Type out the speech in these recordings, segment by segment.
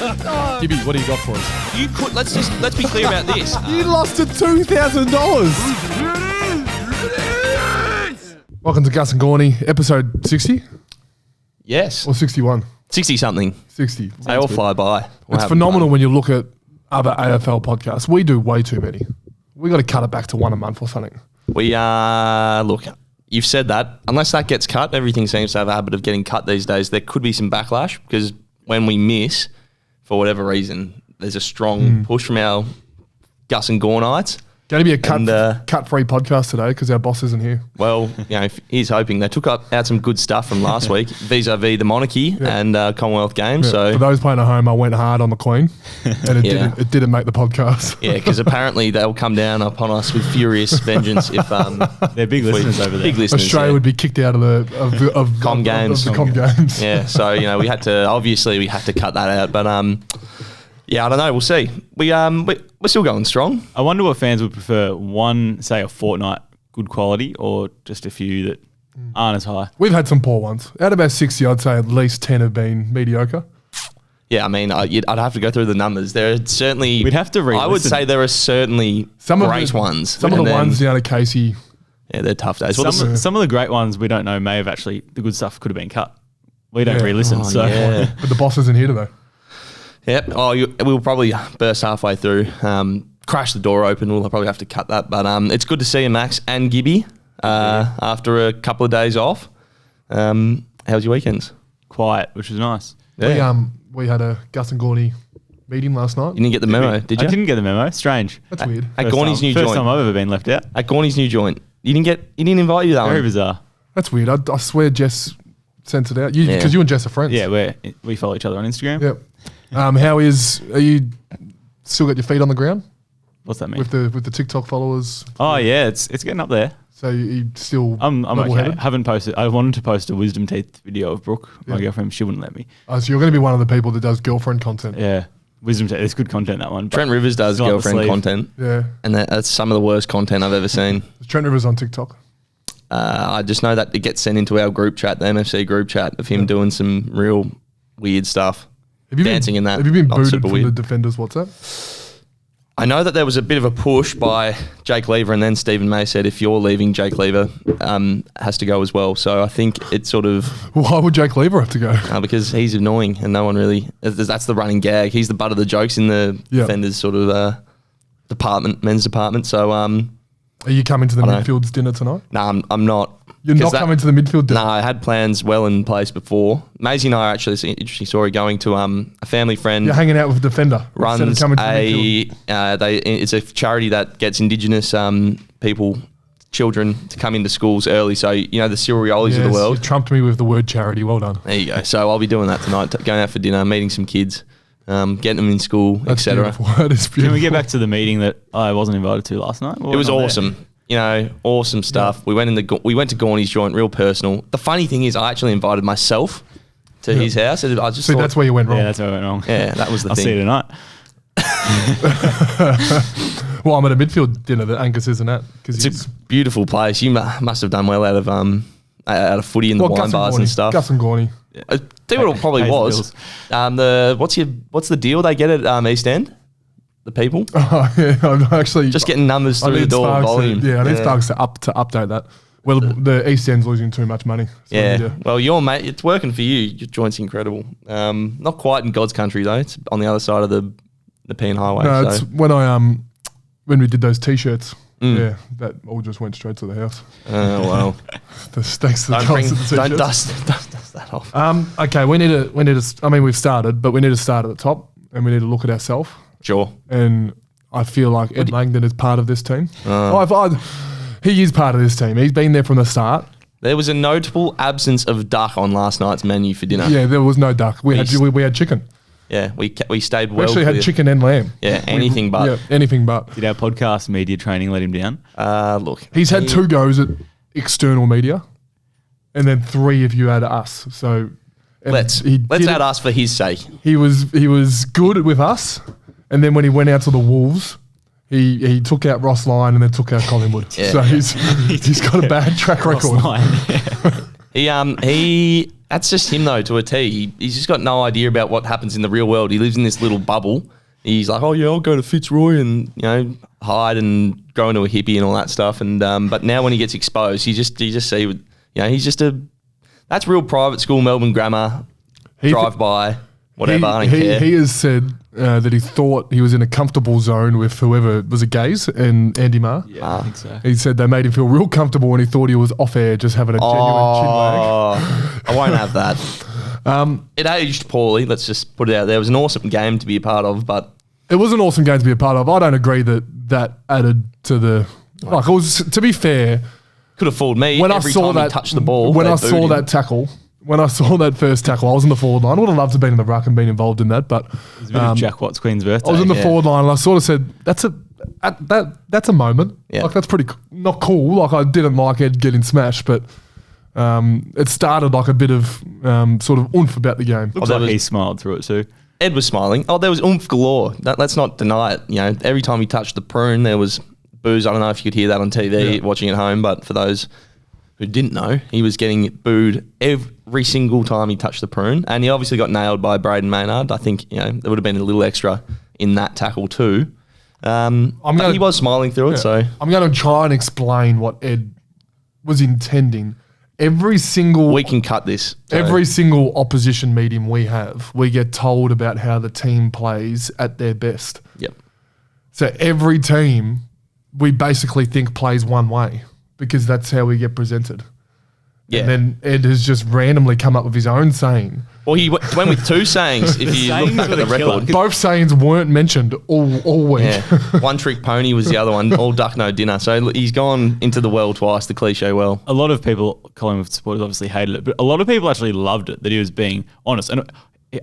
Gibby, what do you got for us? You could let's be clear about this. You lost to $2,000. Welcome to Gus and Gawny, episode 60 Yes, or 61? 60 something. 60. They all fly by. It's phenomenal when you look at other AFL podcasts. We do way too many. We got to cut it back to one a month or something. We look. You've said that. Unless that gets cut, everything seems to have a habit of getting cut these days. There could be some backlash because when we miss, for whatever reason, there's a strong push from our Gus and Gawnites. Going to be a cut-free podcast today because our boss isn't here. Well, he's hoping. They took out some good stuff from last week vis-a-vis the monarchy and Commonwealth Games. Yeah. So for those playing at home, I went hard on the Queen and it didn't make the podcast. Yeah, because apparently they'll come down upon us with furious vengeance if they're big listeners over there. Big listeners, Australia would be kicked out of the Com Games. Yeah, so we had to cut that out, but yeah, I don't know. We'll see. We're still going strong. I wonder what fans would prefer: one, say, a fortnight good quality, or just a few that aren't as high. We've had some poor ones. Out of our 60, I'd say at least 10 have been mediocre. Yeah, I mean, I'd have to go through the numbers. There are certainly. We'd have to re-listen. I would say there are certainly some great ones. Some of the ones down at Casey. Yeah, they're tough days. Some of the great ones we don't know may have actually the good stuff could have been cut. We don't re-listen, but the boss isn't here today. Yep. We'll probably burst halfway through, crash the door open. We'll probably have to cut that. But it's good to see you, Max and Gibby, after a couple of days off. How's your weekends? Quiet, which was nice. Yeah. We had a Gus and Gawny meeting last night. You didn't get the memo, did you? I didn't get the memo. Strange. That's weird. At Gawny's new joint. First time I've ever been left out. At Gawny's new joint. He didn't invite you to that Very one. bizarre. That's weird. I swear Jess sent it out. Because you and Jess are friends. Yeah, we follow each other on Instagram. Yep. Are you still got your feet on the ground? What's that mean? With the TikTok followers? Oh yeah, it's getting up there. So you still I'm level-headed? okay. Haven't posted. I wanted to post a wisdom teeth video of Brooke, my girlfriend. She wouldn't let me. Oh, so you're going to be one of the people that does girlfriend content. Yeah, wisdom teeth. It's good content, that one. Trent Rivers does girlfriend content. Yeah. And that's some of the worst content I've ever seen. Trent Rivers on TikTok. I just know that it gets sent into our group chat, the MFC group chat, of him doing some real weird stuff. Dancing in that. Have you been booted from weird. the Defenders WhatsApp? I know that there was a bit of a push by Jake Lever, and then Stephen May said, if you're leaving, Jake Lever has to go as well. So I think it's sort of... Why would Jake Lever have to go? Because he's annoying and no one really... That's the running gag. He's the butt of the jokes in the Defenders sort of men's department. So... Are you coming to the midfield's dinner tonight? No, I'm not. You're not coming to the midfield dinner? No, I had plans well in place before. Maisie and I are actually, it's an interesting story, going to a family friend. You're hanging out with a Defender. Runs it's a charity that gets Indigenous people, children, to come into schools early. So, the Siriolis of the world. You trumped me with the word charity. Well done. There you go. So I'll be doing that tonight, going out for dinner, meeting some kids, getting them in school, etc. That is beautiful. Can we get back to the meeting that I wasn't invited to last night? It was awesome. Awesome stuff. Yeah. We went to Gawny's joint, real personal. The funny thing is, I actually invited myself to his house. I just thought, that's where you went wrong. Yeah, that's where I went wrong. Yeah, that was the I'll thing. see you tonight. Well, I'm at a midfield dinner that Angus isn't at. It's a beautiful place. You must have done well out of footy in the wine bars and stuff. Gus and Gawny. I think what it probably was. What's the deal they get at East End? The people? Oh, yeah, I'm actually... Just getting numbers through the door volume. I need Sparks to update that. Well, the East End's losing too much money. So yeah. Well, your mate, it's working for you. Your joint's incredible. Not quite in God's country, though. It's on the other side of the Pean Highway. No, it's when we did those T-shirts. Yeah, that all just went straight to the house. Oh, well. Thanks to the guys at the T-shirts. Don't dust that off. Okay, we need to... I mean, we've started, but we need to start at the top and we need to look at ourselves. Sure. And I feel like Ed Langdon is part of this team. He is part of this team. He's been there from the start. There was a notable absence of duck on last night's menu for dinner. Yeah, there was no duck. We had chicken. Yeah, we stayed well. We actually had chicken and lamb. Yeah, anything but. Yeah, anything but. Did our podcast media training let him down? Look. He's had 2 goes at external media and then 3 if you add us. So let's add us for his sake. He was good with us. And then when he went out to the Wolves, he took out Ross Lyon and then took out Collingwood. Yeah. So he's got a bad track record. He That's just him though, to a T. He's just got no idea about what happens in the real world. He lives in this little bubble. He's like, oh yeah, I'll go to Fitzroy and hide and grow into a hippie and all that stuff. And but now when he gets exposed, you just see, he's just that's real private school Melbourne grammar, drive by, whatever. I don't care. He has said that he thought he was in a comfortable zone with whoever was it, Gaze and Andy Marr. Yeah, I think so. He said they made him feel real comfortable when he thought he was off air, just having a genuine chin wag. I won't have that. It aged poorly. Let's just put it out there. It was an awesome game to be a part of, but it was an awesome game to be a part of. I don't agree that added to the like. It was, to be fair, could have fooled me when every I saw time that he touched the ball. When they I booed saw him. that tackle. When I saw that first tackle, I was in the forward line. I would have loved to have been in the ruck and been involved in that, but It was a bit of Jack Watt's Queen's birthday. I was in the forward line and I sort of said, that's a moment. Yeah. Like, that's pretty not cool. Like, I didn't like Ed getting smashed, but it started like a bit of sort of oomph about the game. Looks like he smiled through it too. Ed was smiling. Oh, there was oomph galore. Let's not deny it. Every time he touched the prune, there was boos. I don't know if you could hear that on TV watching at home, but for those who didn't know, he was getting booed every single time he touched the prune. And he obviously got nailed by Braden Maynard. I think, there would have been a little extra in that tackle too. But he was smiling through it, so. I'm going to try and explain what Ed was intending. Every single... We can cut this. So. Every single opposition meeting we have, we get told about how the team plays at their best. Yep. So every team, we basically think plays one way, because that's how we get presented. Yeah. And then Ed has just randomly come up with his own saying. Well, he went with two sayings, if you look back at the record. Both sayings weren't mentioned all week. Yeah. One trick pony was the other one, all duck, no dinner. So he's gone into the well twice, the cliche well. A lot of people, Collingwood supporters obviously hated it, but a lot of people actually loved it, that he was being honest. And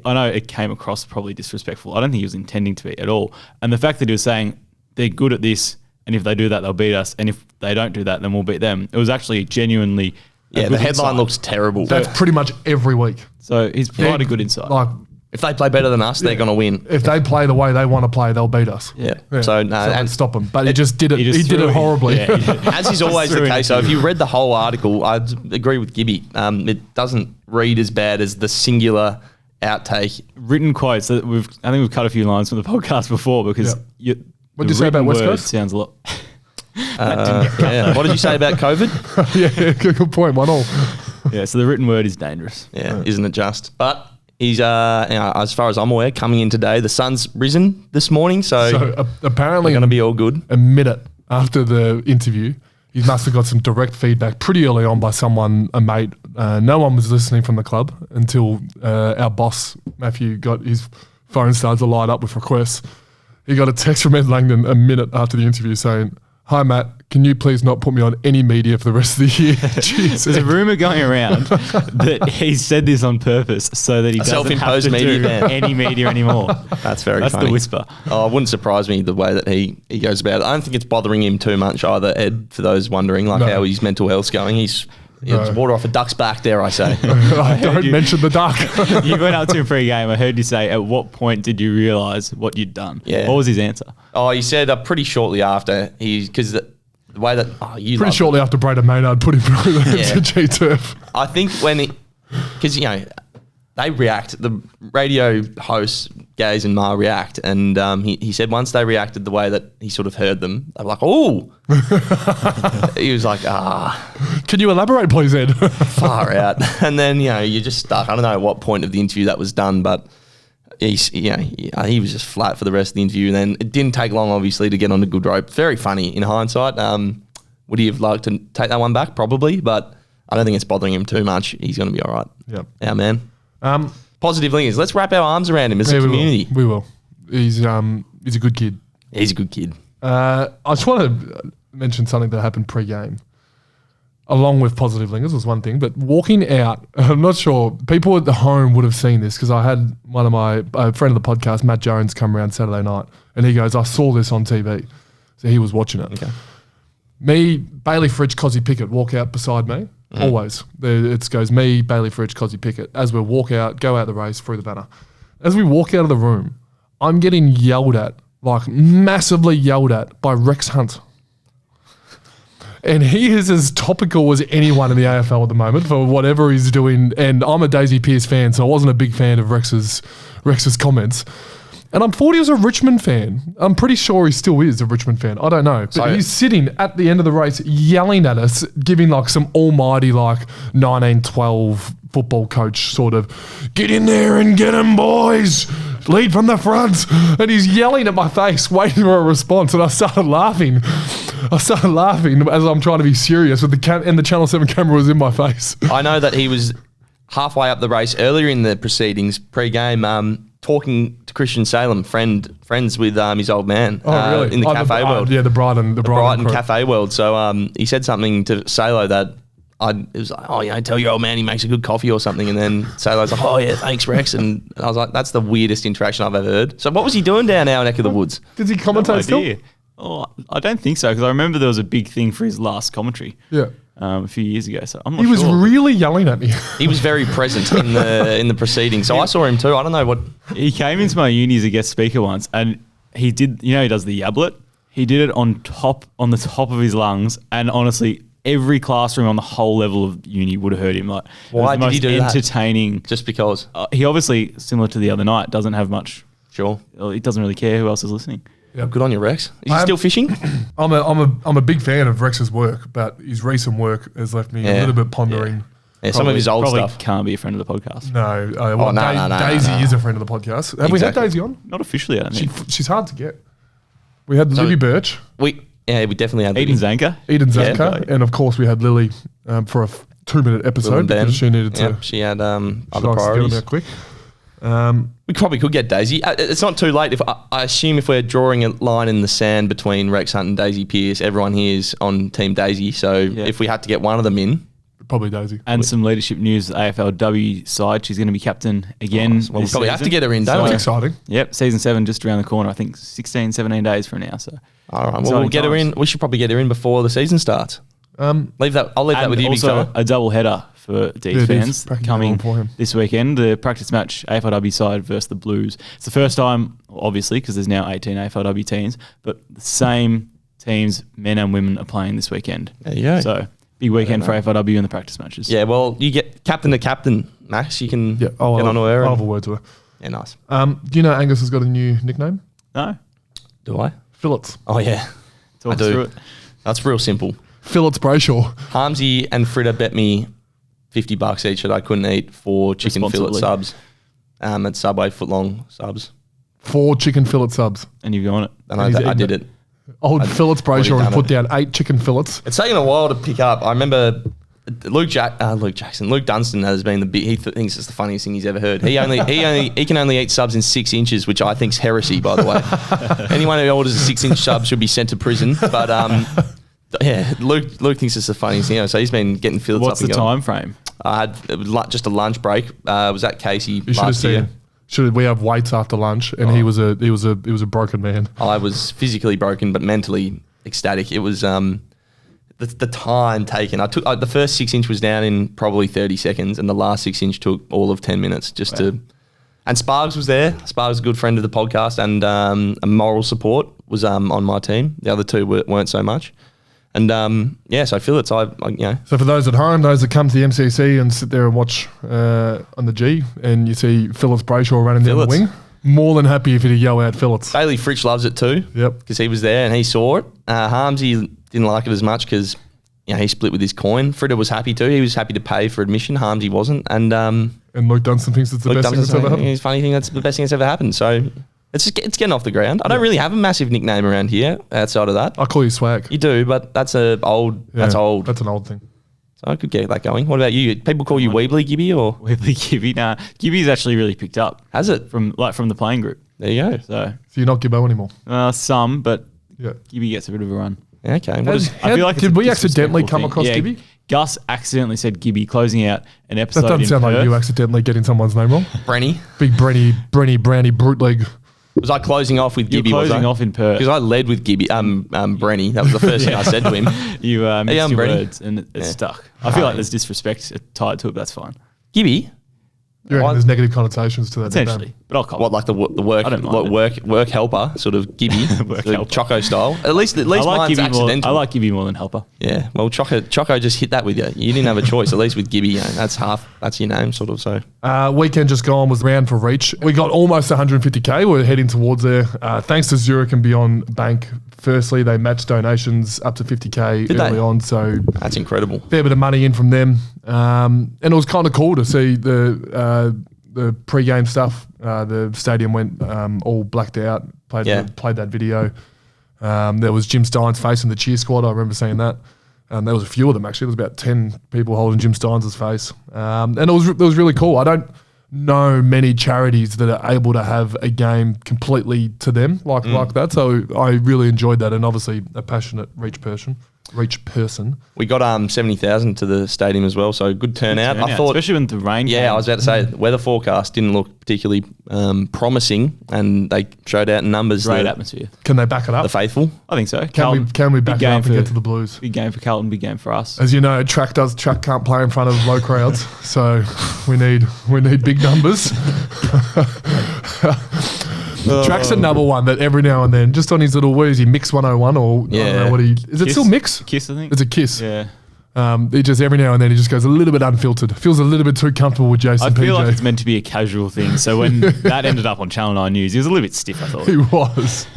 I know it came across probably disrespectful. I don't think he was intending to be at all. And the fact that he was saying, they're good at this, and if they do that, they'll beat us. And if they don't do that, then we'll beat them. It was actually genuinely... Yeah, the headline looks terrible. That's pretty much every week. So he's provided good insight. Like, if they play better than us, they're going to win. if they play the way they want to play, they'll beat us. Yeah. So, no, and and stop them. But he just did it. He did threw it horribly. Yeah, he did. as is always the Threw case, in so if you read the whole article, I'd agree with Gibby. It doesn't read as bad as the singular outtake. Written quotes. That I think we've cut a few lines from the podcast before because What did you say about West Coast? Sounds a lot. Yeah. What did you say about COVID? Yeah, good point. 1-1. Yeah, so the written word is dangerous. Yeah, isn't it just? But he's, as far as I'm aware, coming in today. The sun's risen this morning, so Apparently, going to be all good. a minute after the interview, he must have got some direct feedback pretty early on by someone, a mate. No one was listening from the club until our boss, Matthew, got his phone started to light up with requests. He got a text from Ed Langdon a minute after the interview saying, "Hi, Matt. Can you please not put me on any media for the rest of the year?" Jeez, There's a rumour going around that he said this on purpose so that he doesn't have self-imposed to media do ban. any media anymore. That's very That's funny. the whisper. Oh, it wouldn't surprise me the way that he goes about it. I don't think it's bothering him too much either, Ed, for those wondering No. how his mental health's going. He's water off a duck's back, dare I say. Don't mention the duck. You went up to him pre-game. I heard you say, at what point did you realise what you'd done? Yeah. What was his answer? Oh, he said pretty shortly after, because the way that, you Pretty love shortly after Braden Maynard put him through the Yeah. MCG turf. I think because they react. The radio hosts, Gaze and Ma, react, and he said once they reacted the way that he sort of heard them, they were like, "Oh," he was like, Can you elaborate, please, Ed? far out. And then you're just stuck. I don't know at what point of the interview that was done, but he was just flat for the rest of the interview. And then it didn't take long, obviously, to get on a good rope. Very funny in hindsight. Would he have liked to take that one back? Probably, but I don't think it's bothering him too much. He's going to be all right. Yep. Yeah, man. Positive things. Let's wrap our arms around him as a we community. will. We will. He's a good kid. He's a good kid. I just want to mention something that happened pre-game. Along with positive lingers was one thing, but walking out, I'm not sure, people at the home would have seen this because I had one of my friend of the podcast, Matt Jones, come around Saturday night and he goes, "I saw this on TV." So he was watching it. Okay. Me, Bailey Fritsch, Cozzy Pickett walk out beside me. Always. It goes me, Bailey Fritsch, Cozzy Pickett. As we walk out, go out the race, through the banner. As we walk out of the room, I'm getting yelled at, like massively yelled at by Rex Hunt. And he is as topical as anyone in the AFL at the moment for whatever he's doing. And I'm a Daisy Pearce fan, so I wasn't a big fan of Rex's comments. And I'm thought he was a Richmond fan. I'm pretty sure he still is a Richmond fan. I don't know. But he's sitting at the end of the race yelling at us, giving like some almighty like 1912 football coach sort of, get in there and get him, boys. Lead from the front. And he's yelling at my face, waiting for a response. And I started laughing. as I'm trying to be serious with the Channel 7 camera was in my face. I know that he was halfway up the race earlier in the proceedings, pre-game, talking to Christian Salem, friends with his old man really? in the cafe world. Yeah, the Brighton cafe world. So he said something to Salo that it was like, tell your old man he makes a good coffee or something. And then Salo's like, oh yeah, thanks Rex. And I was like, that's the weirdest interaction I've ever heard. So what was he doing down our neck of the woods? Did he commentate still? Oh, I don't think so, because I remember there was a big thing for his last commentary. Yeah. A few years ago, so I'm not sure. He was really yelling at me. He was very present in the proceedings, so I saw him too. I don't know what he came into my uni as a guest speaker once, and he did. He does the yablet. He did it on the top of his lungs, and honestly, every classroom on the whole level of uni would have heard him. Like, why did he do that? Entertaining, just because he obviously, similar to the other night, doesn't have much. Sure, he doesn't really care who else is listening. Yeah, good on you, Rex. Is he still fishing? I'm a big fan of Rex's work, but his recent work has left me a little bit pondering. Yeah, some of his old probably stuff. Can't be a friend of the podcast. No, no, Daisy is a friend of the podcast. Have we had Daisy on? Not officially, I don't think. She's hard to get. We had Libby Birch. We definitely had Eden Zanka. And of course we had Lily for a 2-minute episode because she needed to. She had other priorities. Get quick. We probably could get Daisy. It's not too late. If I assume if we're drawing a line in the sand between Rex Hunt and Daisy Pearce, everyone here is on Team Daisy. So if we had to get one of them in, probably Daisy. And some leadership news: AFLW side, she's going to be captain again. Well, we probably have to get her in. That's exciting. Yep, season 7 just around the corner. I think 16, 17 days from now. So all right, well we'll get her in. We should probably get her in before the season starts. I'll leave that with you. Also, a double header for D's fans coming this weekend. The practice match, AFLW side versus the Blues. It's the first time, obviously, because there's now 18 AFLW teams, but the same teams, men and women, are playing this weekend. There you go. So big weekend for AFLW in the practice matches. Yeah, well, you get captain to captain, Max. You can get onto her. I'll have a word to her. Yeah, nice. Do you know Angus has got a new nickname? No. Do I? Fillets. Oh, yeah. Talk through it. That's real simple. Fillets Brayshaw. Harmsy and Fritter bet me $50 each that I couldn't eat 4 chicken fillet subs at Subway footlong subs. 4 chicken fillet subs. And you've gone it. And I did it. Old Fillets Brayshaw has put down 8 chicken fillets. It's taken a while to pick up. I remember Luke Dunstan has been the big. He thinks it's the funniest thing he's ever heard. He can only eat subs in 6 inches, which I think's heresy, by the way. Anyone who orders a 6-inch sub should be sent to prison. But yeah, Luke thinks it's the funniest thing. So he's been getting fillets. What's the time frame? It was just a lunch break. Was at Casey last year. We have weights after lunch, and he was a broken man. I was physically broken, but mentally ecstatic. It was the time taken. I took the first 6-inch was down in probably 30 seconds, and the last 6-inch took all of 10 minutes just to. And Spargs was there. Spargs, a good friend of the podcast, and a moral support was on my team. The other two weren't so much. And so fillets, So for those at home, those that come to the MCC and sit there and watch on the G, and you see Fillets Brayshaw running down the wing, more than happy if you yell out Fillets. Bailey Fritsch loves it too. Yep, because he was there and he saw it. Harmsy didn't like it as much because he split with his coin. Fritter was happy too. He was happy to pay for admission. Harmsy wasn't. And Luke Dunstan thinks it's the best thing that's ever happened. It's funny thing that's the best thing that's ever happened. So. It's getting off the ground. I don't really have a massive nickname around here outside of that. I call you Swag. You do, but that's old. That's old. That's an old thing. So I could get that going. What about you? People call you Weebly Gibby or Weebly Gibby? Nah, Gibby's actually really picked up. Has it from the playing group? There you go. So you're not Gibbo anymore. Some, but Gibby gets a bit of a run. Okay. I feel like did we accidentally come across Gibby? Gus accidentally said Gibby closing out an episode. That doesn't sound like you accidentally getting someone's name wrong. Brenny. Big Brenny, Brownie, brute leg. Was I closing off with Gibby? Closing off in Perth. Because I led with Gibby, Brenny. That was the first thing I said to him. You mixed your words and it stuck. I feel like there's disrespect tied to it, but that's fine. Gibby? You reckon there's negative connotations to that? Potentially, but I'll cop What, like the work, I don't mind work helper, sort of Gibby, Work sort of helper. Choco style. At least I like mine's Gibby more. accidental. I like Gibby more than helper. Yeah, well, Choco just hit that with you. You didn't have a choice. At least with Gibby, that's your name, sort of. So Weekend just gone was round for Reach. We got almost 150k. We're heading towards there. Thanks to Zurich and Beyond Bank. Firstly, they matched donations up to 50k Did early they? on, so that's incredible. fair bit of money in from them. And it was kind of cool to see the pre-game stuff. The stadium went all blacked out. Played that video. There was Jim Stein's face in the cheer squad. I remember seeing that. There was a few of them actually. There was about 10 people holding Jim Steins' face, and it was really cool. I don't know many charities that are able to have a game completely to them like that. So I really enjoyed that, and obviously a passionate Reach person. We got 70,000 to the stadium as well, so good turnout. I thought, especially when the rain. yeah, came. I was about to say the weather forecast didn't look particularly promising, and they showed out in numbers. Great atmosphere. Can they back it up? The faithful. I think so. Can we back it up and get to the Blues? Big game for Carlton. Big game for us. As you know, track can't play in front of low crowds, so we need big numbers. Track's another one that every now and then, just on his little, where is he, Mix 101 or I don't know what is it Kiss? still Mix? Kiss, I think. It's a Kiss. Yeah. He just every now and then he just goes a little bit unfiltered. Feels a little bit too comfortable with Jason I feel PJ. like it's meant to be a casual thing. So when that ended up on Channel 9 News, he was a little bit stiff, I thought. He was.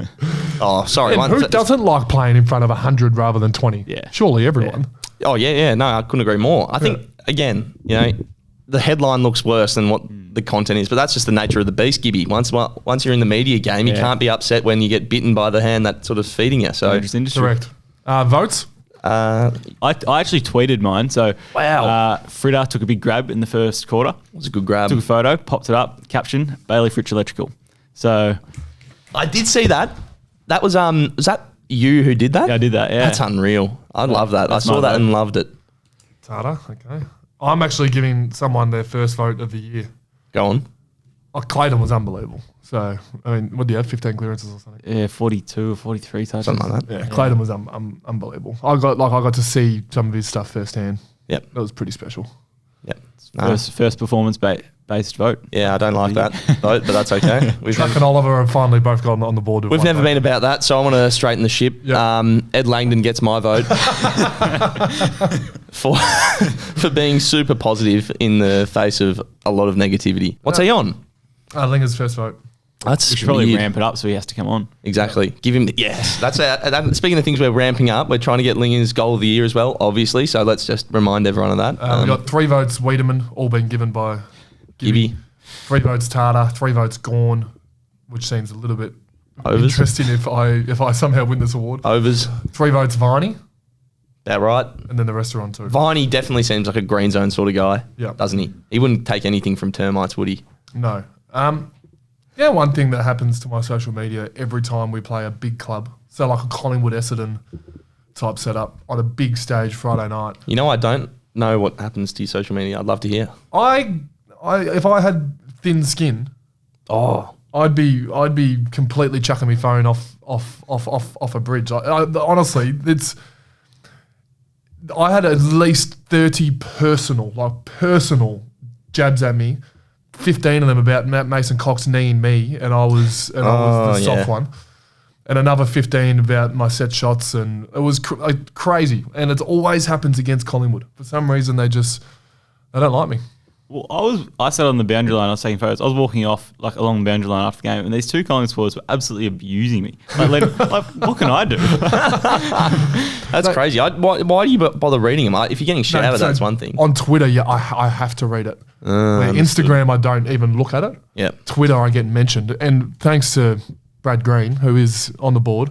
Oh, sorry. And who doesn't like playing in front of 100 rather than 20? Yeah. Surely everyone. Oh yeah. No, I couldn't agree more. I think again, the headline looks worse than what the content is, but that's just the nature of the beast, Gibby. Once you're in the media game, you can't be upset when you get bitten by the hand that's sort of feeding you. So Dangerous industry. Correct. Votes? I actually tweeted mine. So Wow. Fritter took a big grab in the first quarter. it was a good grab. Took a photo, popped it up, caption, Bailey Fritsch Electrical. So I did see that. That was that you who did that? yeah, I did that. Yeah. That's unreal. I love that. I That's saw my that vote. and loved it. Tata, okay. I'm actually giving someone their first vote of the year. Go on. Oh, Clayton was unbelievable. So, I mean, what do you have, 15 clearances or something? Yeah, 42 or 43 touches. Something like that. Yeah, Clayton was unbelievable. I got to see some of his stuff firsthand. Yep. That was pretty special. Yep. No. First performance based vote. Yeah, I don't like that vote, but that's okay. Chuck and Oliver have finally both gotten on the board. We've never been about that, so I want to straighten the ship. Yep. Ed Langdon gets my vote for being super positive in the face of a lot of negativity. What's he on? Linger's first vote. That's We should probably weird. ramp it up so he has to come on. Exactly. Give him yes. That's speaking of things we're ramping up. We're trying to get Linger's goal of the year as well, obviously. So let's just remind everyone of that. We got 3 votes Wiedemann, all been given by Gibby. 3 votes Tata, 3 votes Gawny, which seems a little bit Overs. interesting if I somehow win this award. Overs. 3 votes Viney, That right? and then the rest are on 2. Viney definitely seems like a green zone sort of guy. Yeah. Doesn't he? He wouldn't take anything from termites, would he? No. Yeah, one thing that happens to my social media every time we play a big club, so like a Collingwood Essendon type setup on a big stage Friday night. You know, I don't know what happens to your social media. I'd love to hear. If I had thin skin, I'd be completely chucking my phone off a bridge. Honestly, I had at least 30 personal jabs at me. 15 of them about Matt Mason Cox kneeing me, and I was the soft one, and another 15 about my set shots, and it was crazy. And it always happens against Collingwood. For some reason, they don't like me. Well, I sat on the boundary line. I was taking photos. I was walking off along the boundary line after the game, and these 2 Collingwood supporters were absolutely abusing me. What can I do? That's crazy. Why do you bother reading them? If you're getting shit out of that's one thing. On Twitter, yeah, I have to read it. Where Instagram, I don't even look at it. Yeah. Twitter, I get mentioned. And thanks to Brad Green, who is on the board,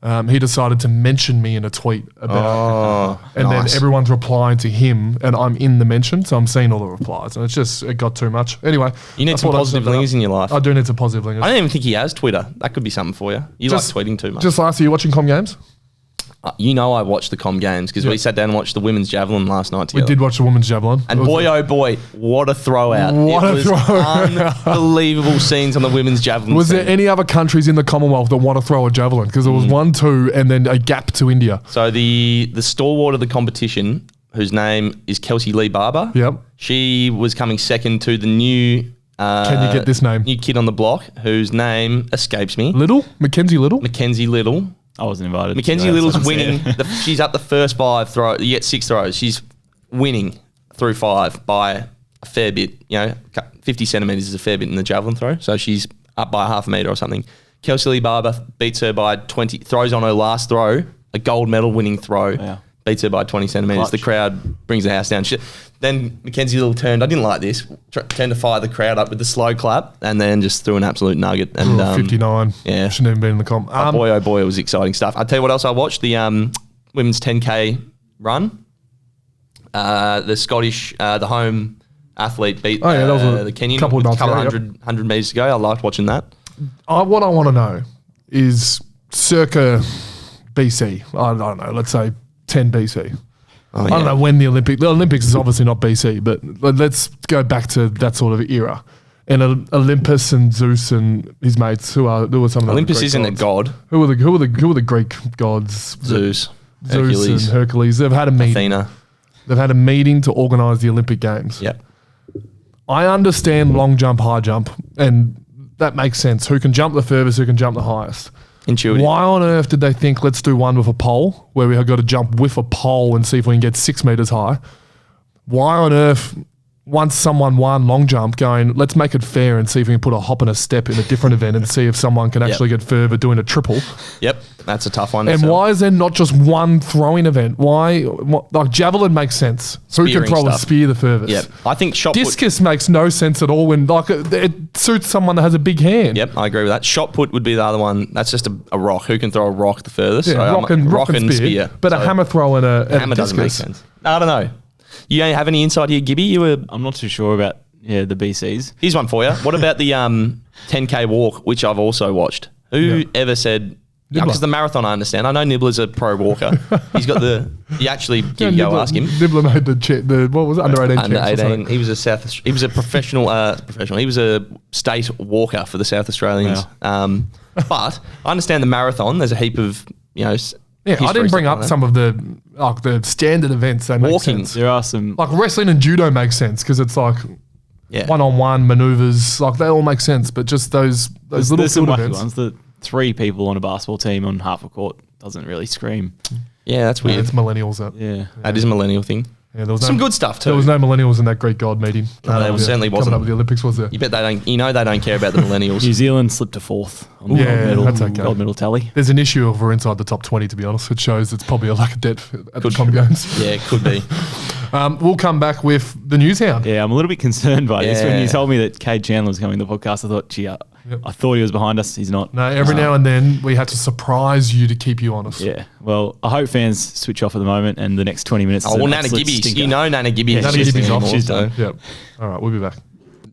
he decided to mention me in a tweet about it. And then everyone's replying to him, and I'm in the mention, so I'm seeing all the replies. And it got too much. Anyway. You need some positive lingers in your life. I do need some positive lingers. I don't even think he has Twitter. That could be something for you. You like tweeting too much. Just last year, you watching Com Games? You know I watched the Com Games because we sat down and watched the women's javelin last night together. We did watch the women's javelin. And boy, oh boy, what a throwout. Unbelievable scenes on the women's javelin. Was there any other countries in the Commonwealth that want to throw a javelin? Because there was 1, 2, and then a gap to India. So the stalwart of the competition, whose name is Kelsey Lee Barber. Yep. She was coming second to the new. Can you get this name? New kid on the block whose name escapes me. Mackenzie Little. Mackenzie Little. I wasn't invited. Mackenzie Little's winning. She's up the first 5 throws. You get 6 throws. She's winning through 5 by a fair bit. 50 centimetres is a fair bit in the javelin throw. So she's up by half a metre or something. Kelsey Lee Barber beats her by 20. Throws on her last throw, a gold medal winning throw. Yeah. Beats her by 20 centimetres. Clutch. The crowd brings the house down. Then Mackenzie Little turned. I didn't like this. Turned to fire the crowd up with the slow clap, and then just threw an absolute nugget. And 59. Yeah, shouldn't even been in the comp. oh boy, it was exciting stuff. I'll tell you what else I watched. The women's 10K run. The Scottish, the home athlete beat that was the Kenyan couple of with nights ago, 100 metres ago. I liked watching that. What I want to know is circa BC. I don't know. Let's say 10 BC. I don't know when the Olympics is obviously not BC, but let's go back to that sort of era. And Olympus and Zeus and his mates, who were some of the Olympus Greek isn't gods. a god. Who are the Greek gods? Zeus, and Hercules. They've had a meeting. Athena. They've had a meeting to organise the Olympic Games. Yep. I understand long jump, high jump, and that makes sense. Who can jump the furthest? Who can jump the highest? Intuitive. Why on earth did they think, let's do one with a pole, where we have got to jump with a pole and see if we can get 6 metres high? Why on earth, once someone won long jump, going, let's make it fair and see if we can put a hop and a step in a different event and see if someone can actually get further doing a triple? Yep, that's a tough one. And why is there not just one throwing event? Like javelin makes sense. Who can throw a spear the furthest? Yep, I think shot discus makes no sense at all when it suits someone that has a big hand. Yep, I agree with that. Shot put would be the other one. That's just a rock. Who can throw a rock the furthest? Yeah, rock and spear. But a hammer throw and a hammer discus doesn't make sense. I don't know. You don't have any insight here, Gibby? I'm not too sure about the BCs. Here's one for you. What about the 10K walk, which I've also watched? Who ever said? Because the marathon, I understand. I know Nibbler's a pro walker. He's got you actually go ask him. Nibbler made the what was it? Under 18. Under 18. He was a professional. He was a state walker for the South Australians. Wow. But I understand the marathon. There's a heap of Yeah, I didn't bring up some of the standard events. They make walking. sense. There are some like wrestling and judo makes sense because it's like one-on-one maneuvers. Like they all make sense, but just those little there's some field wacky events. ones. The 3 people on a basketball team on half a court doesn't really scream. Yeah, that's weird. It's millennials. That is a millennial thing. Yeah, there was some good stuff too. There was no millennials in that Greek god meeting. No, there certainly wasn't. Coming up with the Olympics, was there? You bet they don't. You know they don't care about the millennials. New Zealand slipped to 4th on the gold medal tally. There's an issue if we're inside the top 20. To be honest, it shows it's probably a lack of depth at the Com Games. Yeah, it could be. We'll come back with the news hound. Yeah, I'm a little bit concerned by this. When you told me that Kade Chandler was coming to the podcast, I thought, gee, I thought he was behind us. He's not. No, every now and then we had to surprise you to keep you honest. Yeah. Well, I hope fans switch off at the moment and the next 20 minutes. Oh, well, Nana Gibby's. You know Nana Gibby's. Nana Gibby's off. She's done. Yep. All right, we'll be back.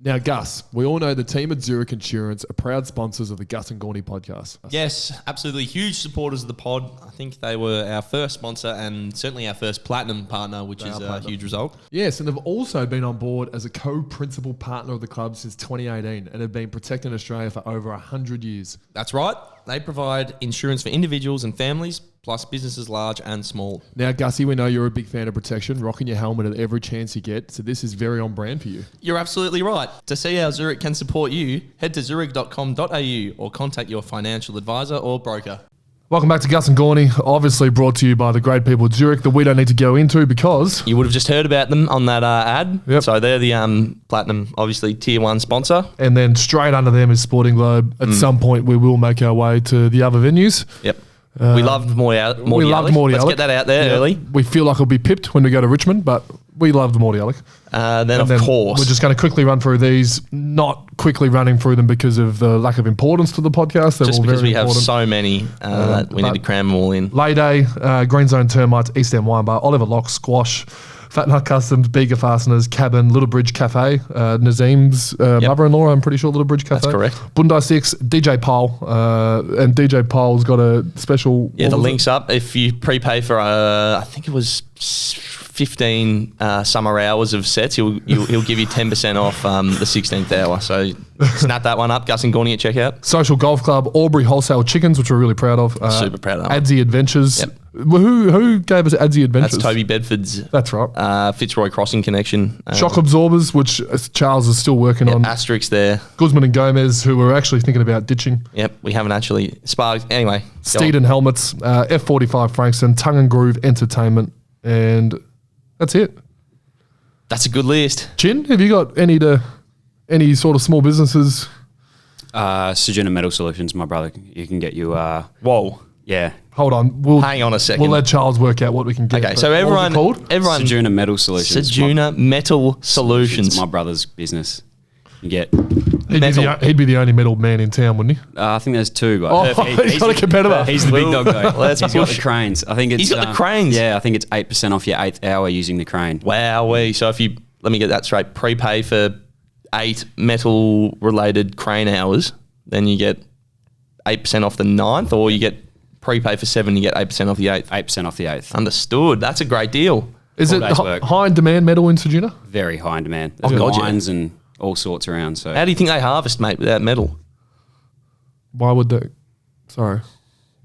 Now, Gus, we all know the team at Zurich Insurance are proud sponsors of the Gus and Gawny podcast. Yes, absolutely. Huge supporters of the pod. I think they were our first sponsor and certainly our first platinum partner, which is a huge result. Yes, and they've also been on board as a co-principal partner of the club since 2018 and have been protecting Australia for over 100 years. That's right. They provide insurance for individuals and families, plus businesses large and small. Now, Gussie, we know you're a big fan of protection, rocking your helmet at every chance you get, so this is very on brand for you. You're absolutely right. To see how Zurich can support you, head to zurich.com.au or contact your financial advisor or broker. Welcome back to Gus and Gawny, obviously brought to you by the great people at Zurich that we don't need to go into because... You would have just heard about them on that ad. Yep. So they're the platinum, obviously, tier 1 sponsor. And then straight under them is Sporting Globe. At some point, we will make our way to the other venues. Yep. We loved Morty Alec. Let's get that out there early. We feel like it'll be pipped when we go to Richmond, but we love the Morty Alec. Then, of course, we're just going to quickly run through these, not quickly running through them because of the lack of importance to the podcast. They're just all because very we have important. so many that we need to cram them all in. Lay Day, Green Zone Termites, East End Wine Bar, Oliver Lock, Squash, Fat Nut Customs, Bega Fasteners, Cabin, Little Bridge Cafe, Nazim's mother-in-law, I'm pretty sure, Little Bridge Cafe. That's correct. Bondi 6, DJ Pole, and DJ Pole's got a special... Yeah, the link's up. If you prepay for, I think it was 15 summer hours of sets, he'll give you 10% off the 16th hour. So snap that one up. Gus and Gawny at checkout. Social Golf Club, Albury Wholesale Chickens, which we're really proud of. Super proud of that. Adsy Adventures. Yep. Who gave us Adsy Adventures? That's Toby Bedford's. That's right. Fitzroy Crossing connection. Shock Absorbers, which Charles is still working on. Asterix there. Guzman and Gomez, who we're actually thinking about ditching. Yep, we haven't actually sparked. Anyway. Steeden Helmets, F45 Frankston, Tongue and Groove Entertainment, and that's it. That's a good list. Chin, have you got any sort of small businesses? Sejuna Metal Solutions, my brother. You can get you. Whoa. Yeah. Hold on. Hang on a second. We'll let Charles work out what we can get. Okay, so everyone. Sejuna Metal Solutions. Sejuna Metal Solutions. It's my brother's business. You get. He'd be the only metal man in town, wouldn't he? I think there's two, but Oh, he's got a competitor. he's the big dog though. Let's He's got push. the cranes. I think it's. He's got the cranes? Yeah, I think it's 8% off your 8th hour using the crane. Wowee. So if you, let me get that straight, prepay for 8 metal related crane hours, then you get 8% off the 9th, or you get prepay for 7, you get 8% off the 8th. 8% off the 8th. Understood. That's a great deal. Is it days work. high in demand metal in Sejuna? Very high in demand. Oh, There's God, yeah. wines and all sorts around. So How do you think they harvest, mate, without metal? Why would they? Sorry.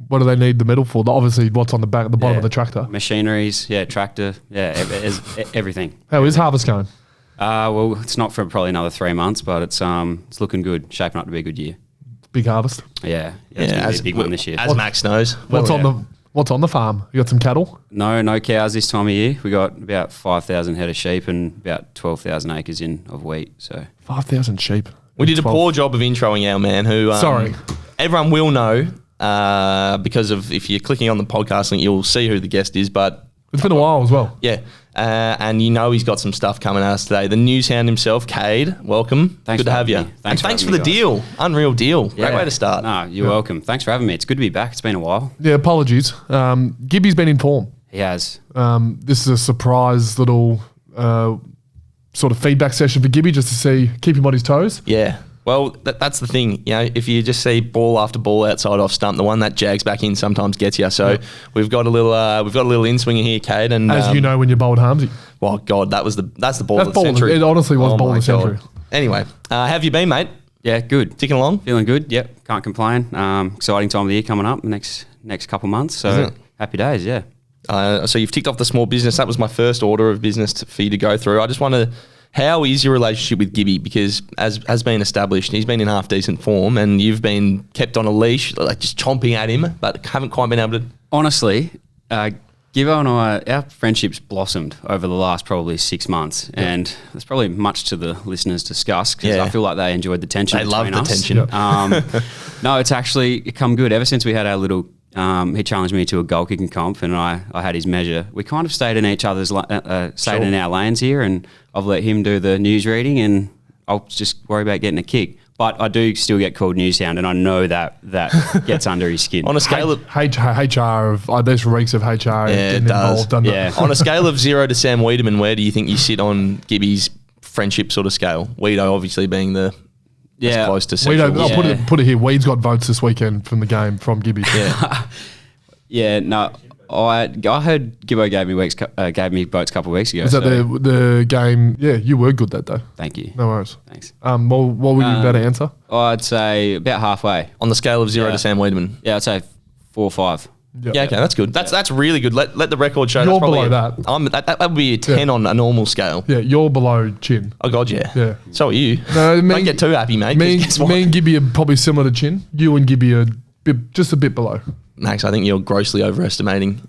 What do they need the metal for? Obviously, what's on the back, the bottom of the tractor. machineries, tractor, everything. How is harvest going? Well, it's not for probably another 3 months, but it's looking good, shaping up to be a good year. Big harvest. Yeah, it's going to be a big one this year. As Max knows. What's on the farm? You got some cattle? No cows this time of year. We got about 5,000 head of sheep and about 12,000 acres of wheat. So 5,000 sheep. We did a 12. poor job of introing our man who... Sorry. Everyone will know because of if you're clicking on the podcast link, you'll see who the guest is, but... It's been a while as well. Yeah. And you know he's got some stuff coming at us today. The news hound himself, Cade, welcome. Thanks good to for have you. having me. And thanks for the having me, deal. Unreal deal. Great way to start. No, you're welcome. Thanks for having me. It's good to be back. It's been a while. Yeah, apologies. Gibby's been in form. He has. This is a surprise little sort of feedback session for Gibby just to keep him on his toes. Yeah. Well, that's the thing. You know, if you just see ball after ball outside off stump, the one that jags back in sometimes gets you. So we've got a little in swinger here, Cade. And As you know, when you bowled Harmsy. well, God, that's the ball of the ball century. It honestly was ball my of the century. God. Anyway, how have you been, mate? Yeah, good. Ticking along? Feeling good. Yep, can't complain. Exciting time of the year coming up next couple months. So Isn't it? happy days. Yeah. So you've ticked off the small business. That was my first order of business for you to go through. I just want to... How is your relationship with Gibby? Because as has been established, he's been in half decent form, and you've been kept on a leash, like just chomping at him, but haven't quite been able to. Honestly, Gibbo and I, our friendships blossomed over the last probably 6 months, and there's probably much to the listeners discuss because I feel like they enjoyed the tension. They loved between the us. tension. No, it's actually come good ever since we had our little. He challenged me to a goal kicking comp, and I had his measure. We kind of stayed in each other's in our lanes here, and I've let him do the news reading, and I'll just worry about getting a kick. But I do still get called news hound, and I know that gets under his skin. On a scale of HR there's reeks of HR getting involved. Doesn't it? On a scale of 0 to Sam Wiedemann, where do you think you sit on Gibby's friendship sort of scale? Wiedo obviously being the as close to sexual. I'll put it here. Weed's got votes this weekend from the game from Gibby. Yeah. No. I heard Gibbo gave me votes a couple of weeks ago. Is that the game? Yeah, you were good that day. Thank you. No worries. Thanks. What were you about to answer? I'd say about halfway. On the scale of 0 to Sam Wiedemann. Yeah, I'd say 4 or 5. Yep. Yeah, okay, that's good. That's really good. Let the record show. You're that's probably below that. That would be a 10 on a normal scale. Yeah, you're below Chin. Oh God, yeah. Yeah. So are you. No, Don't get too happy, mate. Me and Gibby are probably similar to Chin. You and Gibby are just a bit below. Max, I think you're grossly overestimating.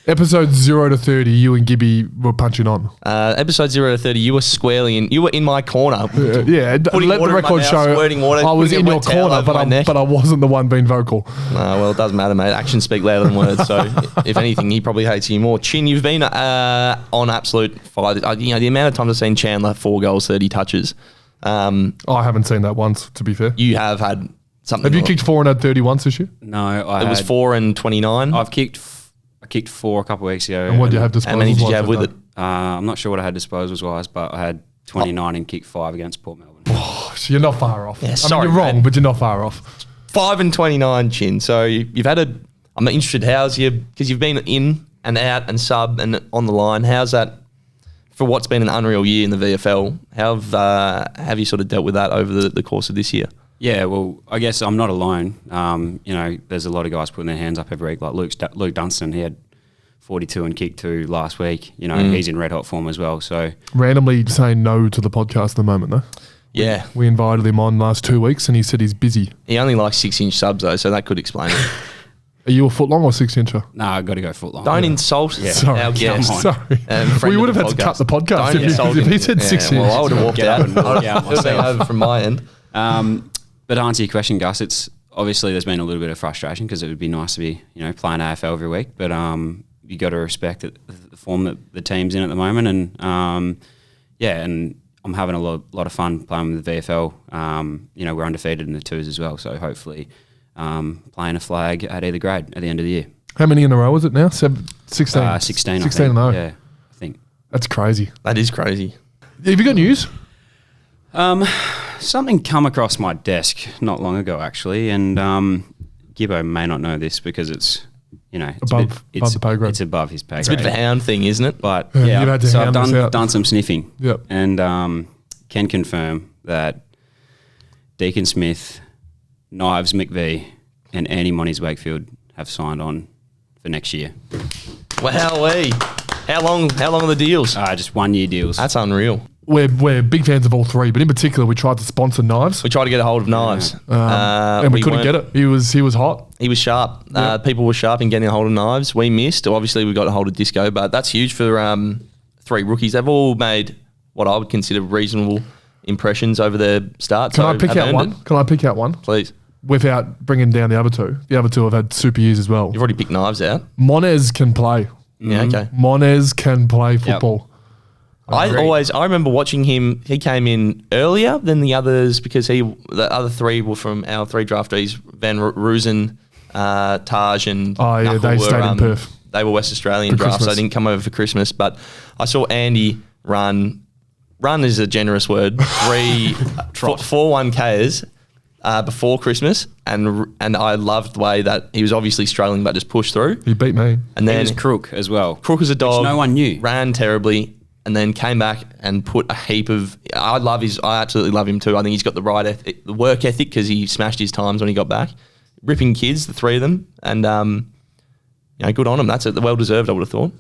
Episode 0 to 30, you and Gibby were punching on. Episode 0 to 30, you were squarely in. You were in my corner. Let the record show. Water, I was in your corner, but I wasn't the one being vocal. Well, it doesn't matter, mate. Actions speak louder than words. So, if anything, he probably hates you more. Chin, you've been on absolute fire. The amount of times I've seen Chandler 4 goals, 30 touches. I haven't seen that once, to be fair. You have had something. Have you kicked 4 and had 30 once this year? No, it was 4 and 29. I kicked 4 a couple of weeks ago. And what did you have disposals? How many did you have with it? I'm not sure what I had disposals wise, but I had 29 and kicked 5 against Port Melbourne. Oh, so you're not far off. Yeah, sorry, you're wrong, mate. but you're not far off. 5 and 29, Chin. So you've had I'm interested. How's you? Because you've been in and out and sub and on the line. How's that for what's been an unreal year in the VFL? How have you sort of dealt with that over the course of this year? Yeah, well, I guess I'm not alone. There's a lot of guys putting their hands up every week, like Luke Dunstan. He had 42 and kick 2 last week. He's in red hot form as well. So randomly saying no to the podcast at the moment, though. Yeah. We invited him on last 2 weeks and he said he's busy. He only likes 6-inch subs though, so that could explain it. Are you a foot long or 6-incher? No, I've got to go foot long. Don't insult Sorry. our guest. Sorry. We would have had to cut the podcast if he said 6 Well, inch. I would have walked out. It would have been over from my end. But to answer your question, Gus, it's obviously there's been a little bit of frustration because it would be nice to be playing AFL every week, but you got to respect the form that the team's in at the moment, and and I'm having a lot of fun playing with the VFL. We're undefeated in the twos as well, so hopefully playing a flag at either grade at the end of the year. How many in a row is it now? 16? 16. 16 I think. in a row. Yeah, I think. That's crazy. That is crazy. Have you got news? Something come across my desk not long ago, actually, and Gibbo may not know this because it's above the pay grade. It's above his pay grade. It's a bit of a hound thing, isn't it? But You've had to so hound I've us out. done some sniffing. Yep. And can confirm that Deacon Smith, Knives McVie, and Andy Moniz Wakefield have signed on for next year. Wowee. How long are the deals? Just 1 year deals. That's unreal. We're big fans of all three, but in particular, we tried to sponsor Knives, We tried to get a hold of Knives. and we couldn't get it. He was hot. He was sharp. Yep. People were sharp in getting a hold of Knives. We missed. Obviously, we got a hold of Disco, but that's huge for 3 rookies. They've all made what I would consider reasonable impressions over their start. Can I pick out one? Can I pick out one? Please. Without bringing down the other two. The other two have had super years as well. You've already picked Knives out. Monez can play. Yeah, okay. Monez can play football. I remember watching him. He came in earlier than the others because the other 3 were from our 3 draftees: Van Roosen, Taj, and Knuckle they stayed in Perth. They were West Australian For drafts. Christmas. They didn't come over for Christmas. But I saw Andy run. Run is a generous word. 4 1Ks before Christmas, and I loved the way that he was obviously struggling, but just pushed through. He beat me. And He then was Crook as well. Crook as a dog. Which no one knew. Ran terribly. And then came back and put a heap of. I absolutely love him too. I think he's got the right ethic, the work ethic, because he smashed his times when he got back, ripping kids, the 3 of them, and good on him. That's it. Well deserved, I would have thought.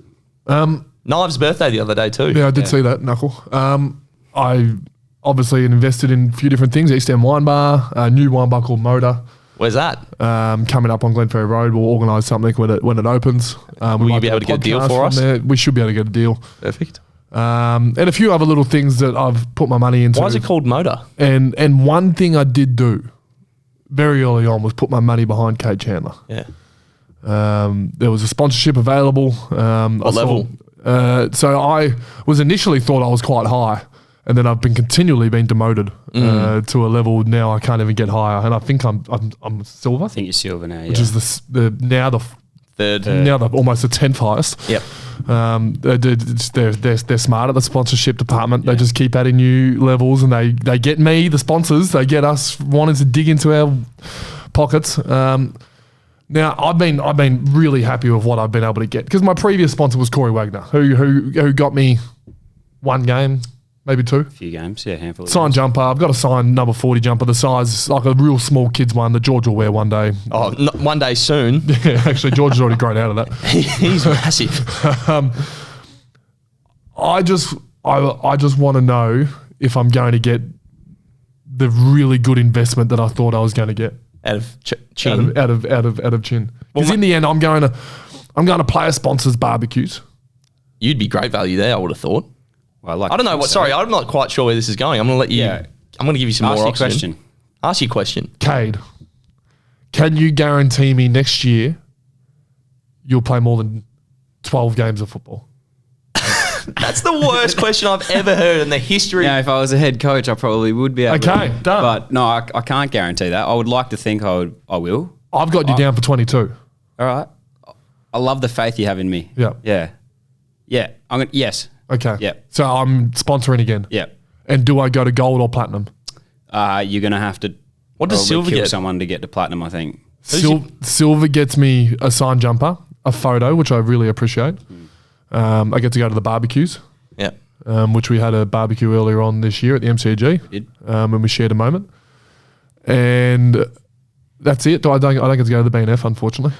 Knives' birthday the other day too. Yeah, I did see that, Knuckle. I obviously invested in a few different things. East End Wine Bar, a new wine bar called Moda. Where's that? Coming up on Glenferrie Road. We'll organise something when it opens. Will you be able to get a deal for us? There. We should be able to get a deal. Perfect. And a few other little things that I've put my money into. Why is it called Moda? And one thing I did do very early on was put my money behind Kade Chandler. Yeah. There was a sponsorship available. What level? So I was initially thought I was quite high, and then I've been continually being demoted to a level now I can't even get higher. And I think I'm silver. I think you're silver now, which is the Third. now the almost the 10th highest. Yep. They're smart at the sponsorship department. They just keep adding new levels, and they get me, the sponsors. They get us wanting to dig into our pockets. Now I've been really happy with what I've been able to get, because my previous sponsor was Corey Wagner, who got me 1 game, maybe 2. A few games, yeah, handful of Signed games. jumper. I've got a signed number 40 jumper, the size like a real small kid's one that George will wear one day. Oh, one day soon. Yeah, actually, George has already grown out of that. He's massive. I just want to know if I'm going to get the really good investment that I thought I was going to get Out of Chin. out of Chin. Because in the end, I'm going to player sponsors barbecues. You'd be great value there, I would have thought. Well, I don't know what. Sorry, I'm not quite sure where this is going. I'm going to let you. Yeah. I'm going to give you some Ask more your oxygen. question. Ask your question. Cade, can you guarantee me next year you'll play more than 12 games of football? That's the worst question I've ever heard in the history. Yeah, if I was a head coach, I probably would be able Okay, to. done. But no, I can't guarantee that. I would like to think I will. I've got you down for 22. All right. I love the faith you have in me. Yeah. Yeah. Yeah. Yes. Okay. Yeah. So I'm sponsoring again. Yeah. And do I go to gold or platinum? You're going to have to What does probably silver kill get? someone to get to platinum, I think. Silver gets me a signed jumper a photo, which I really appreciate. I get to go to the barbecues, Yeah. which we had a barbecue earlier on this year at the MCG, did. and we shared a moment. And that's it. I don't get to go to the BNF, unfortunately.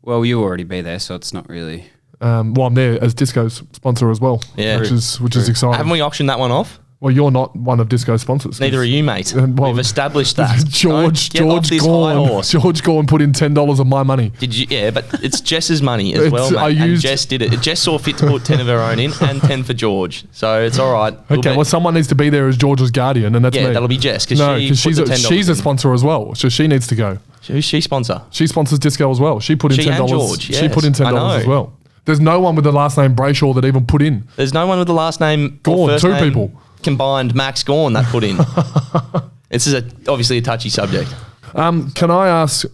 Well, you already be there, so it's not really. I'm there as Disco's sponsor as well, Yeah. which is exciting. Haven't we auctioned that one off? Well, you're not one of Disco's sponsors. Neither are you, mate. Well, We've established that. George Don't get off this high horse. George Gorn put in $10 of my money. Did you? Yeah, but it's Jess's money as well, I mate. And used- Jess did it. Jess saw fit to put 10 of her own in and 10 for George. So it's all right. Okay, well, someone needs to be there as George's guardian, and that's me. that'll be Jess because No, because she's she's a sponsor as well, so she needs to go. Who's she sponsor? She sponsors Disco as well. She put in She and $10. George, She put in yes, I know. $10 as well. There's no one with the last name Brayshaw that even put in. There's no one with the last name or Gorn, first 2 name people. combined. Max Gorn that put in. This is obviously a touchy subject. Can I ask? Is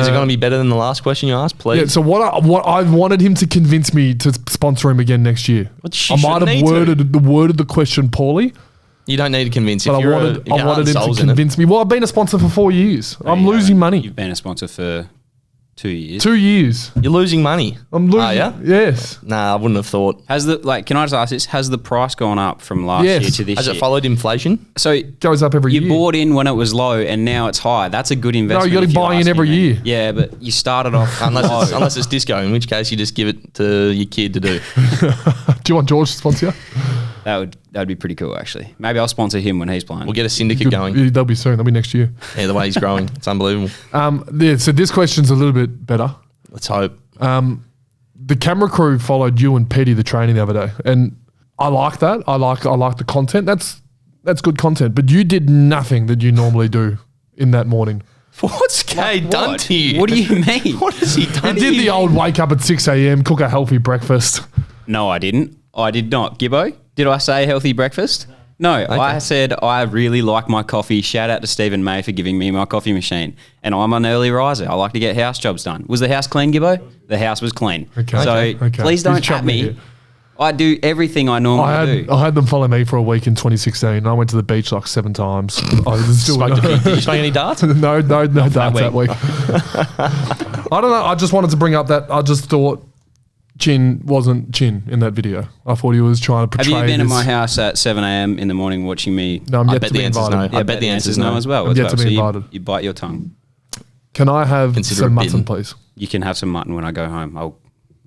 it going to be better than the last question you asked, please? Yeah. So what I wanted him to convince me to sponsor him again next year. But she I might shouldn't have need to. worded the question poorly, You don't need to convince. but If I you're wanted your heart and him soul's to in it. convince me. Well, I've been a sponsor for 4 years. I'm You losing haven't. money. You've been a sponsor for 2 years. 2 years. You're losing money. I'm losing. Are ya? Yes. Nah, I wouldn't have thought. Has can I just ask this? Has the price gone up from last Yes. year to this Has year? it followed inflation? So Goes up every you year. bought in when it was low and now it's high. That's a good investment. you gotta if you're buy in asking every me. year. Yeah, but you started off Unless low. it's Disco, in which case you just give it to your kid to do. Do you want George to sponsor you? That'd be pretty cool actually. Maybe I'll sponsor him when he's playing. We'll get a syndicate Good. going. Yeah, They'll be soon. They'll be next year. Yeah, the way he's growing, it's unbelievable. So this question's a little bit better. Let's hope. The camera crew followed you and Petty the training the other day, and I like that. I like the content. That's good content. But you did nothing that you normally do in that morning. What's Kade done What? to you? What do you mean? What has he done? You did the old wake up at 6 a.m., cook a healthy breakfast. No, I didn't. I did not. Gibbo, did I say healthy breakfast? No, I said I really like my coffee. Shout out to Stephen May for giving me my coffee machine. And I'm an early riser. I like to get house jobs done. Was the house clean, Gibbo? The house was clean. Okay. So Okay. please don't He's at me. here. I do everything I normally do. I had them follow me for a week in 2016. I went to the beach like 7 times. I was still Did you swing any darts? no darts that week. week. I don't know. I just wanted to bring up that I just thought Chin wasn't Chin in that video. I thought he was trying to Have portray you been in this- my house at 7 a.m. in the morning watching me? No, I'm I yet bet to be the answer's invited. no. I bet the answer's no as well. I'm yet to be So invited. you bite your tongue. Can I have Consider some it mutton, bitten. please? You can have some mutton when I go home.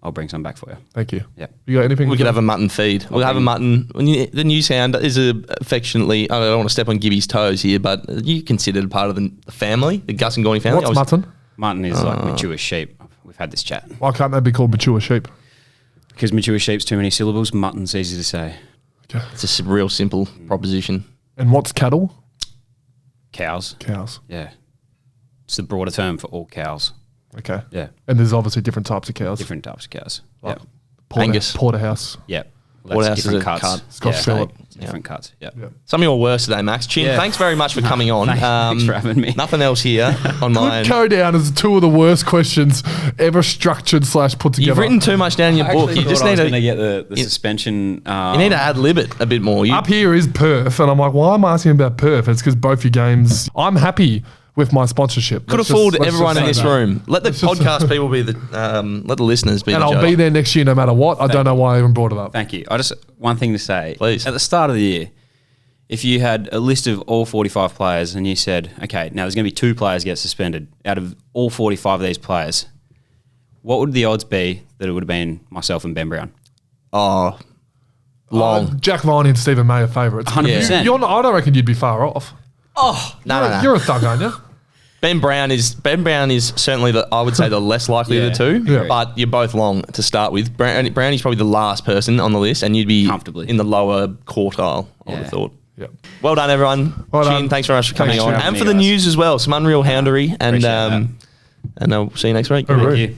I'll bring some back for you. Thank you. Yeah. You got anything? We could have a mutton feed. We'll have a mutton. The news hound is affectionately. I don't want to step on Gibby's toes here, but you considered part of the family, the Gus and Gawny family. What's mutton? Mutton is like mature sheep. We've had this chat. Why can't that be called mature sheep? Because mature sheep's too many syllables. Mutton's easy to say. Okay. It's a real simple proposition. And what's cattle? Cows. Cows. Yeah. It's the broader term for all cows. Okay. Yeah. And there's obviously different types of cows. Different types of cows. Like Yeah. Angus. Porterhouse. Yeah. Porterhouse is different a cuts. cut. Scotch yeah. Phillip. Different cuts. Yeah. Yeah. Some of your worst today, Max. Chin, Yeah. thanks very much for coming on. Thanks for having me. Nothing else here on mine. Could go down as 2 of the worst questions ever structured / put together. You've written too much down in your book. You just need to to. get the suspension. You need to ad lib it a bit more. You, Up here is Perth, and I'm like, why am I asking about Perth? It's because both your games. I'm happy with my sponsorship. could have Let's just- fooled let's everyone just in say this that. room. Let the podcast people be the. Let the listeners be And the I'll judge. be there next year no matter what. I don't know why I even brought it up. Thank you. One thing to say. Please. At the start of the year, if you had a list of all 45 players and you said, okay, now there's going to be 2 players get suspended out of all 45 of these players, what would the odds be that it would have been myself and Ben Brown? Oh, long. Jack Viney and Stephen May are favourites. 100%. You're not, I don't reckon you'd be far off. No. You're a thug, aren't you? Ben Brown is certainly I would say the less likely of the two. Yeah. But you're both long to start with. Brownie's probably the last person on the list, and you'd be Comfortably. in the lower quartile. I would have Yeah. thought. Yep. Well done, everyone. Well Chin, done. thanks very much for coming Thanks for on, having and me, for the guys. news as well. Some unreal houndery, and Appreciate that. And I'll see you next week. All right. Thank you.